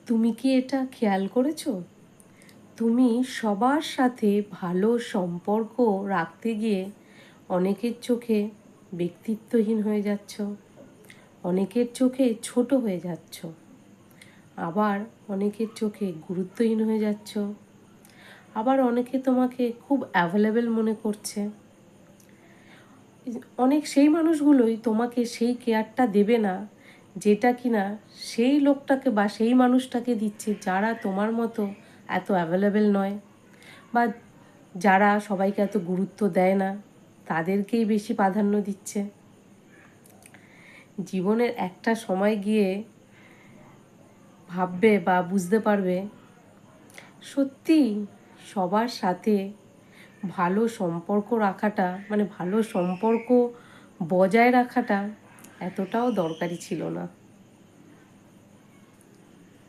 তুমি কি এটা খেয়াল করেছো? তুমি সবার সাথে ভালো সম্পর্ক রাখতে গিয়ে অনেকের চোখে ব্যক্তিত্বহীন হয়ে যাচ্ছ, অনেকের চোখে ছোট হয়ে যাচ্ছ, আবার অনেকের চোখে গুরুত্বহীন হয়ে যাচ্ছ, আবার অনেকে তোমাকে খুব অ্যাভেলেবেল মনে করছে। অনেক সেই মানুষগুলোই তোমাকে সেই কেয়ারটা দেবে না যেটা কিনা সেই লোকটাকে বা সেই মানুষটাকে দিচ্ছে যারা তোমার মতো এত অ্যাভেলেবেল নয়, বা যারা সবাইকে এত গুরুত্ব দেয় না, তাদেরকেই বেশি প্রাধান্য দিচ্ছে। জীবনের একটা সময় গিয়ে ভাববে বা বুঝতে পারবে সত্যি সবার সাথে ভালো সম্পর্ক রাখাটা, মানে ভালো সম্পর্ক বজায় রাখাটা এতটাও দরকারি ছিল না।